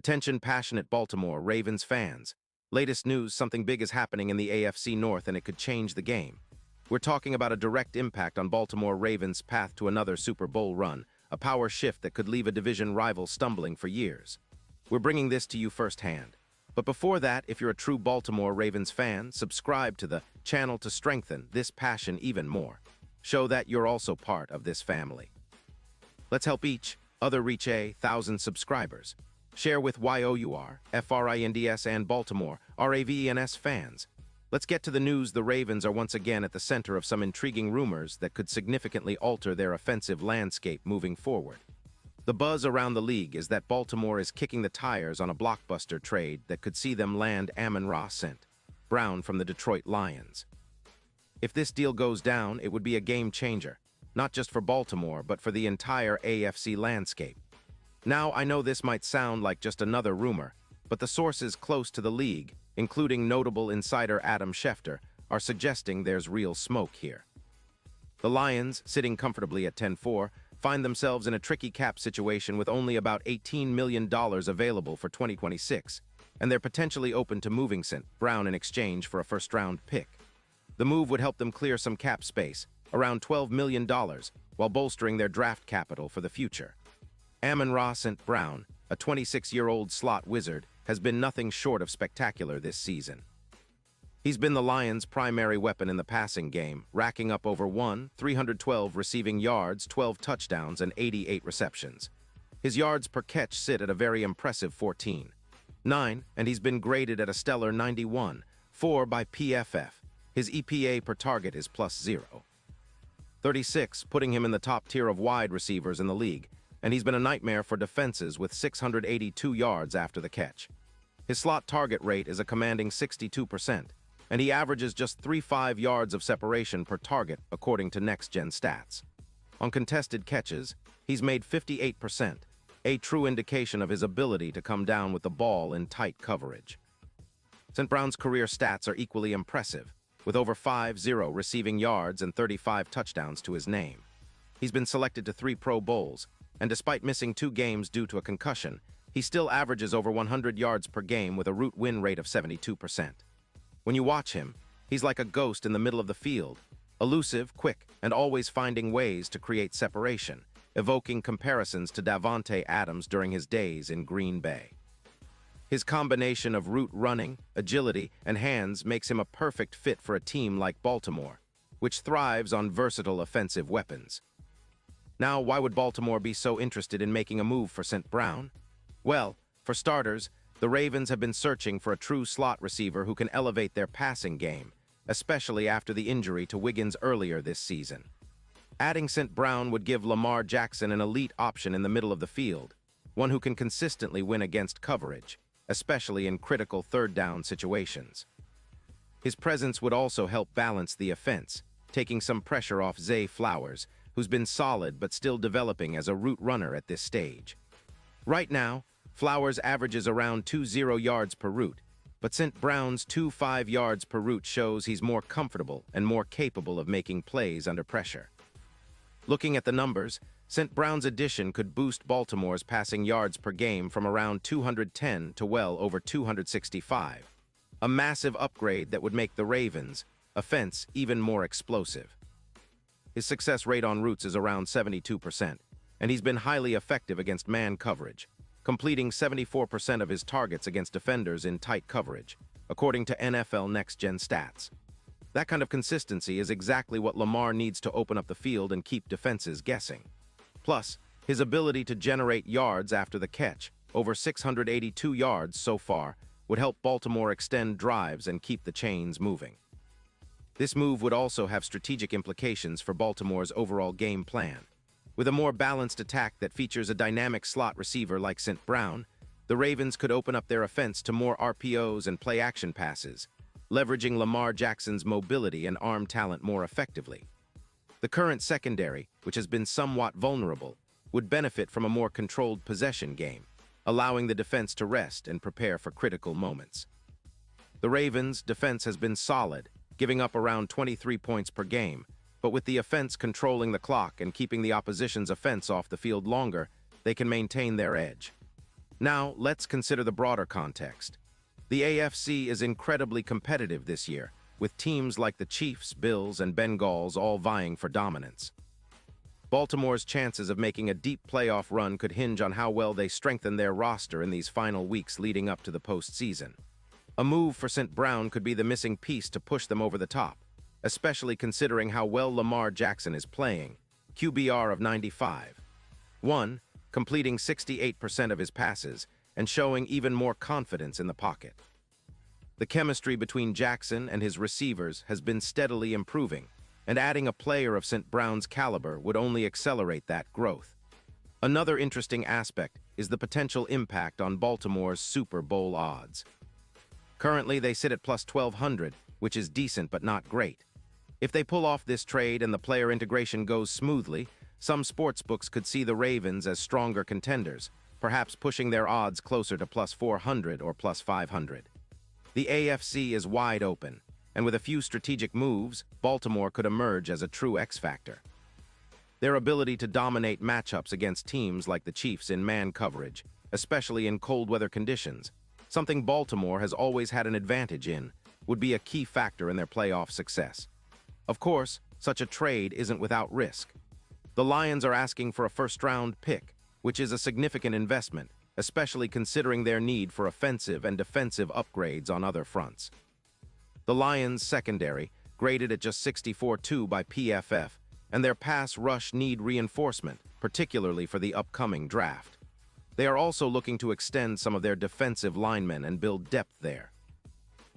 Attention passionate Baltimore Ravens fans. Latest news, something big is happening in the AFC North and it could change the game. We're talking about a direct impact on Baltimore Ravens' path to another Super Bowl run, a power shift that could leave a division rival stumbling for years. We're bringing this to you firsthand. But before that, if you're a true Baltimore Ravens fan, subscribe to the channel to strengthen this passion even more. Show that you're also part of this family. Let's help each other reach 1,000 subscribers. Share with YOUR, FRINDS and Baltimore, RAVENS fans. Let's get to the news. The Ravens are once again at the center of some intriguing rumors that could significantly alter their offensive landscape moving forward. The buzz around the league is that Baltimore is kicking the tires on a blockbuster trade that could see them land Amon-Ra St. Brown from the Detroit Lions. If this deal goes down, it would be a game changer, not just for Baltimore, but for the entire AFC landscape. Now, I know this might sound like just another rumor, but the sources close to the league, including notable insider Adam Schefter, are suggesting there's real smoke here. The Lions, sitting comfortably at 10-4, find themselves in a tricky cap situation with only about $18 million available for 2026, and they're potentially open to moving St. Brown in exchange for a first-round pick. The move would help them clear some cap space, around $12 million, while bolstering their draft capital for the future. Amon-Ra St. Brown, a 26-year-old slot wizard, has been nothing short of spectacular this season. He's been the Lions' primary weapon in the passing game, racking up over 312 receiving yards, 12 touchdowns, and 88 receptions. His yards per catch sit at a very impressive 14.9, and he's been graded at a stellar 91.4 by PFF. His EPA per target is plus 0.36, putting him in the top tier of wide receivers in the league, and he's been a nightmare for defenses with 682 yards after the catch. His slot target rate is a commanding 62%, and he averages just 3.5 yards of separation per target according to next-gen stats. On contested catches, he's made 58%, a true indication of his ability to come down with the ball in tight coverage. St. Brown's career stats are equally impressive, with over 50 receiving yards and 35 touchdowns to his name. He's been selected to 3 Pro Bowls, and despite missing 2 games due to a concussion, he still averages over 100 yards per game with a route win rate of 72%. When you watch him, he's like a ghost in the middle of the field, elusive, quick, and always finding ways to create separation, evoking comparisons to Davante Adams during his days in Green Bay. His combination of route running, agility, and hands makes him a perfect fit for a team like Baltimore, which thrives on versatile offensive weapons. Now, why would Baltimore be so interested in making a move for St. Brown? Well, for starters, the Ravens have been searching for a true slot receiver who can elevate their passing game, especially after the injury to Wiggins earlier this season. Adding St. Brown would give Lamar Jackson an elite option in the middle of the field, one who can consistently win against coverage, especially in critical third-down situations. His presence would also help balance the offense, taking some pressure off Zay Flowers, who's been solid but still developing as a route runner at this stage. Right now, Flowers averages around 20 yards per route, but St. Brown's 2.5 yards per route shows he's more comfortable and more capable of making plays under pressure. Looking at the numbers, St. Brown's addition could boost Baltimore's passing yards per game from around 210 to well over 265, a massive upgrade that would make the Ravens' offense even more explosive. His success rate on routes is around 72%, and he's been highly effective against man coverage, completing 74% of his targets against defenders in tight coverage, according to NFL next-gen stats. That kind of consistency is exactly what Lamar needs to open up the field and keep defenses guessing. Plus, his ability to generate yards after the catch, over 682 yards so far, would help Baltimore extend drives and keep the chains moving. This move would also have strategic implications for Baltimore's overall game plan. With a more balanced attack that features a dynamic slot receiver like St. Brown, the Ravens could open up their offense to more RPOs and play-action passes, leveraging Lamar Jackson's mobility and arm talent more effectively. The current secondary, which has been somewhat vulnerable, would benefit from a more controlled possession game, allowing the defense to rest and prepare for critical moments. The Ravens' defense has been solid, giving up around 23 points per game, but with the offense controlling the clock and keeping the opposition's offense off the field longer, they can maintain their edge. Now, let's consider the broader context. The AFC is incredibly competitive this year, with teams like the Chiefs, Bills, and Bengals all vying for dominance. Baltimore's chances of making a deep playoff run could hinge on how well they strengthen their roster in these final weeks leading up to the postseason. A move for St. Brown could be the missing piece to push them over the top, especially considering how well Lamar Jackson is playing, QBR of 95.1, completing 68% of his passes and showing even more confidence in the pocket. The chemistry between Jackson and his receivers has been steadily improving, and adding a player of St. Brown's caliber would only accelerate that growth. Another interesting aspect is the potential impact on Baltimore's Super Bowl odds. Currently, they sit at plus 1,200, which is decent but not great. If they pull off this trade and the player integration goes smoothly, some sportsbooks could see the Ravens as stronger contenders, perhaps pushing their odds closer to plus 400 or plus 500. The AFC is wide open, and with a few strategic moves, Baltimore could emerge as a true X-factor. Their ability to dominate matchups against teams like the Chiefs in man coverage, especially in cold weather conditions, something Baltimore has always had an advantage in, would be a key factor in their playoff success. Of course, such a trade isn't without risk. The Lions are asking for a first-round pick, which is a significant investment, especially considering their need for offensive and defensive upgrades on other fronts. The Lions' secondary, graded at just 64.2 by PFF, and their pass rush need reinforcement, particularly for the upcoming draft. They are also looking to extend some of their defensive linemen and build depth there.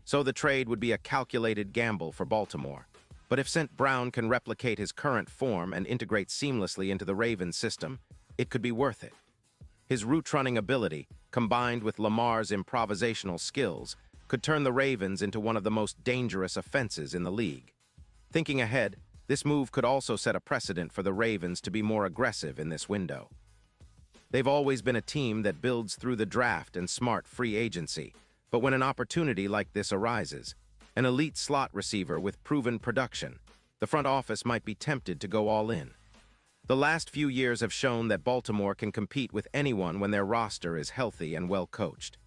So the trade would be a calculated gamble for Baltimore. But if St. Brown can replicate his current form and integrate seamlessly into the Ravens system, it could be worth it. His route-running ability, combined with Lamar's improvisational skills, could turn the Ravens into one of the most dangerous offenses in the league. Thinking ahead, this move could also set a precedent for the Ravens to be more aggressive in this window. They've always been a team that builds through the draft and smart free agency, but when an opportunity like this arises, an elite slot receiver with proven production, the front office might be tempted to go all in. The last few years have shown that Baltimore can compete with anyone when their roster is healthy and well coached.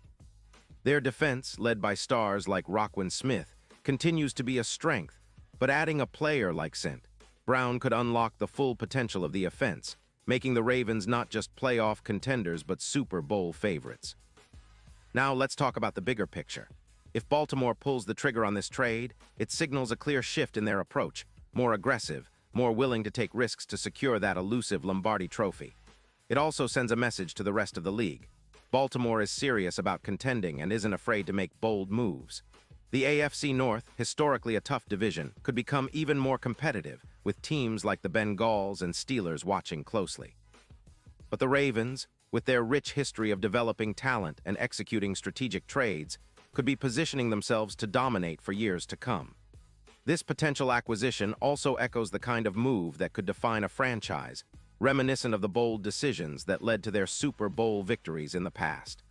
Their defense, led by stars like Roquan Smith, continues to be a strength, but adding a player like St. Brown could unlock the full potential of the offense, making the Ravens not just playoff contenders but Super Bowl favorites. Now let's talk about the bigger picture. If Baltimore pulls the trigger on this trade, it signals a clear shift in their approach, more aggressive, more willing to take risks to secure that elusive Lombardi trophy. It also sends a message to the rest of the league. Baltimore is serious about contending and isn't afraid to make bold moves. The AFC North, historically a tough division, could become even more competitive, with teams like the Bengals and Steelers watching closely. But the Ravens, with their rich history of developing talent and executing strategic trades, could be positioning themselves to dominate for years to come. This potential acquisition also echoes the kind of move that could define a franchise, reminiscent of the bold decisions that led to their Super Bowl victories in the past.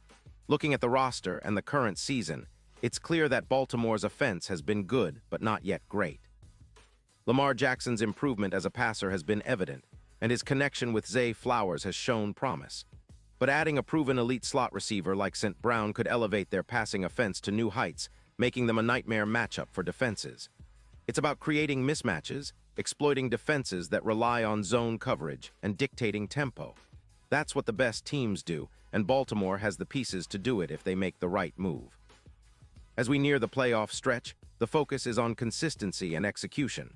Looking at the roster and the current season, it's clear that Baltimore's offense has been good but not yet great. Lamar Jackson's improvement as a passer has been evident, and his connection with Zay Flowers has shown promise. But adding a proven elite slot receiver like St. Brown could elevate their passing offense to new heights, making them a nightmare matchup for defenses. It's about creating mismatches, exploiting defenses that rely on zone coverage, and dictating tempo. That's what the best teams do, and Baltimore has the pieces to do it if they make the right move. As we near the playoff stretch, the focus is on consistency and execution.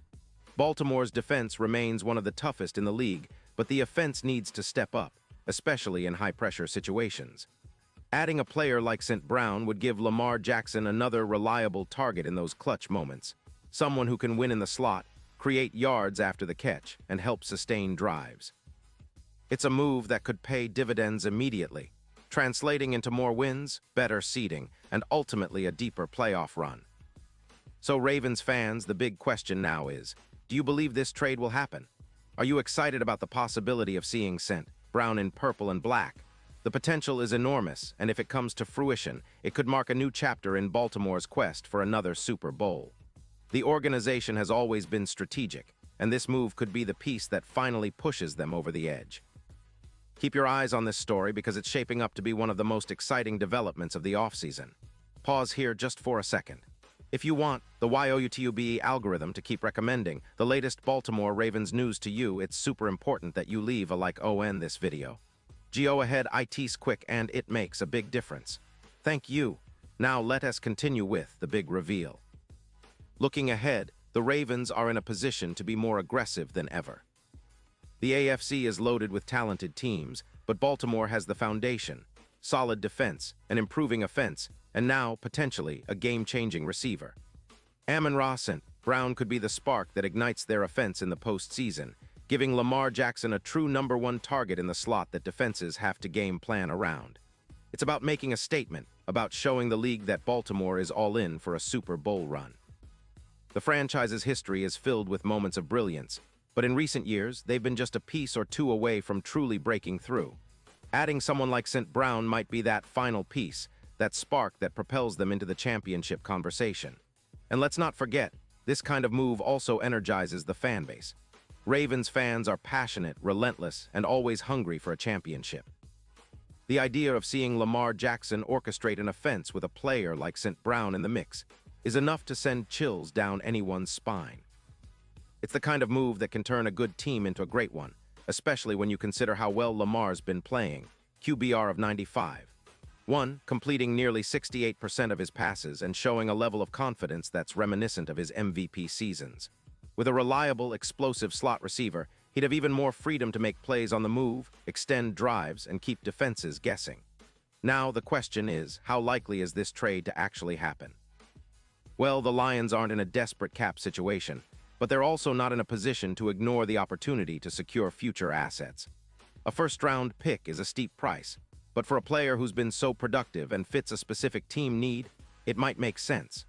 Baltimore's defense remains one of the toughest in the league, but the offense needs to step up, especially in high-pressure situations. Adding a player like St. Brown would give Lamar Jackson another reliable target in those clutch moments, someone who can win in the slot, create yards after the catch, and help sustain drives. It's a move that could pay dividends immediately, translating into more wins, better seeding, and ultimately a deeper playoff run. So Ravens fans, the big question now is, do you believe this trade will happen? Are you excited about the possibility of seeing St. Brown in purple and black? The potential is enormous, and if it comes to fruition, it could mark a new chapter in Baltimore's quest for another Super Bowl. The organization has always been strategic, and this move could be the piece that finally pushes them over the edge. Keep your eyes on this story because it's shaping up to be one of the most exciting developments of the offseason. Pause here just for a second. If you want the YOUTUBE algorithm to keep recommending the latest Baltimore Ravens news to you, it's super important that you leave a like on this video. Go ahead, it's quick and it makes a big difference. Thank you. Now let us continue with the big reveal. Looking ahead, the Ravens are in a position to be more aggressive than ever. The AFC is loaded with talented teams, but Baltimore has the foundation, solid defense, an improving offense, and now, potentially, a game-changing receiver. Amon-Ra St. Brown could be the spark that ignites their offense in the postseason, giving Lamar Jackson a true #1 target in the slot that defenses have to game plan around. It's about making a statement, about showing the league that Baltimore is all in for a Super Bowl run. The franchise's history is filled with moments of brilliance, but in recent years, they've been just a piece or two away from truly breaking through. Adding someone like St. Brown might be that final piece, that spark that propels them into the championship conversation. And let's not forget, this kind of move also energizes the fan base. Ravens fans are passionate, relentless, and always hungry for a championship. The idea of seeing Lamar Jackson orchestrate an offense with a player like St. Brown in the mix is enough to send chills down anyone's spine. It's the kind of move that can turn a good team into a great one, especially when you consider how well Lamar's been playing, QBR of 95. Completing nearly 68% of his passes and showing a level of confidence that's reminiscent of his MVP seasons. With a reliable, explosive slot receiver, he'd have even more freedom to make plays on the move, extend drives, and keep defenses guessing. Now, the question is, how likely is this trade to actually happen? Well, the Lions aren't in a desperate cap situation, but they're also not in a position to ignore the opportunity to secure future assets. A first-round pick is a steep price, but for a player who's been so productive and fits a specific team need, it might make sense.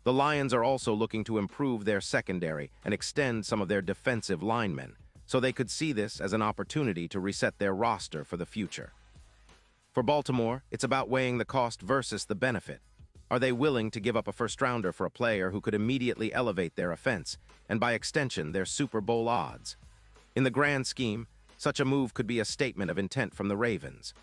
The Lions are also looking to improve their secondary and extend some of their defensive linemen, so they could see this as an opportunity to reset their roster for the future. For Baltimore, it's about weighing the cost versus the benefit. Are they willing to give up a first-rounder for a player who could immediately elevate their offense, and by extension, their Super Bowl odds? In the grand scheme, such a move could be a statement of intent from the Ravens.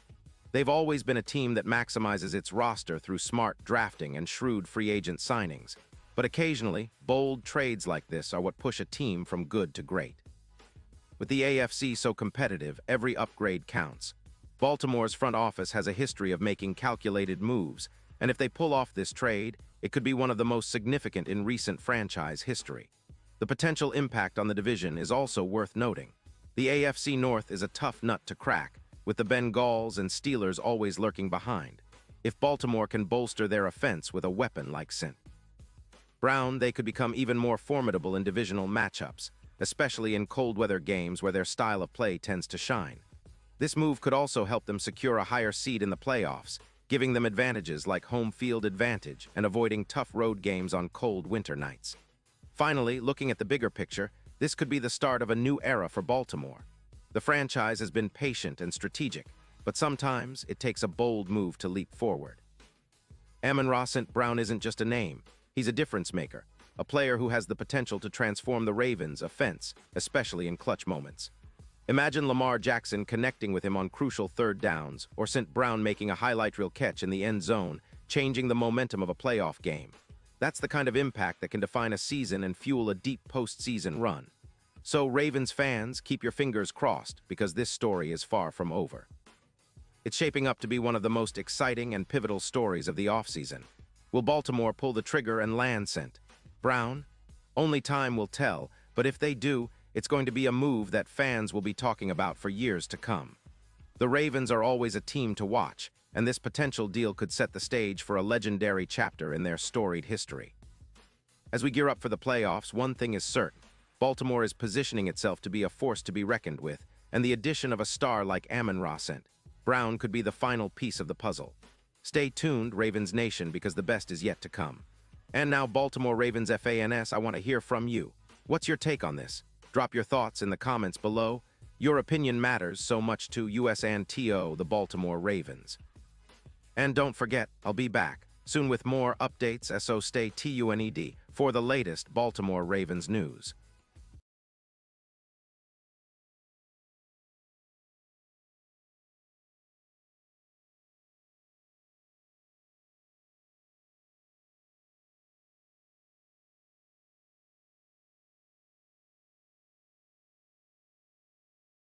They've always been a team that maximizes its roster through smart drafting and shrewd free agent signings, but occasionally, bold trades like this are what push a team from good to great. With the AFC so competitive, every upgrade counts. Baltimore's front office has a history of making calculated moves, and if they pull off this trade, it could be one of the most significant in recent franchise history. The potential impact on the division is also worth noting. The AFC North is a tough nut to crack, with the Bengals and Steelers always lurking behind. If Baltimore can bolster their offense with a weapon like St. Brown, they could become even more formidable in divisional matchups, especially in cold-weather games where their style of play tends to shine. This move could also help them secure a higher seed in the playoffs, giving them advantages like home field advantage and avoiding tough road games on cold winter nights. Finally, looking at the bigger picture, this could be the start of a new era for Baltimore. The franchise has been patient and strategic, but sometimes it takes a bold move to leap forward. Amon-Ra St. Brown isn't just a name, he's a difference maker, a player who has the potential to transform the Ravens' offense, especially in clutch moments. Imagine Lamar Jackson connecting with him on crucial third downs, or St. Brown making a highlight reel catch in the end zone, changing the momentum of a playoff game. That's the kind of impact that can define a season and fuel a deep postseason run. So, Ravens fans, keep your fingers crossed, because this story is far from over. It's shaping up to be one of the most exciting and pivotal stories of the offseason. Will Baltimore pull the trigger and land St. Brown? Only time will tell, but if they do, it's going to be a move that fans will be talking about for years to come. The Ravens are always a team to watch, and this potential deal could set the stage for a legendary chapter in their storied history. As we gear up for the playoffs, one thing is certain. Baltimore is positioning itself to be a force to be reckoned with, and the addition of a star like Amon-Ra St. Brown could be the final piece of the puzzle. Stay tuned, Ravens Nation, because the best is yet to come. And now, Baltimore Ravens fans, I want to hear from you. What's your take on this? Drop your thoughts in the comments below. Your opinion matters so much to us and the Baltimore Ravens. And don't forget, I'll be back soon with more updates, so stay tuned for the latest Baltimore Ravens news.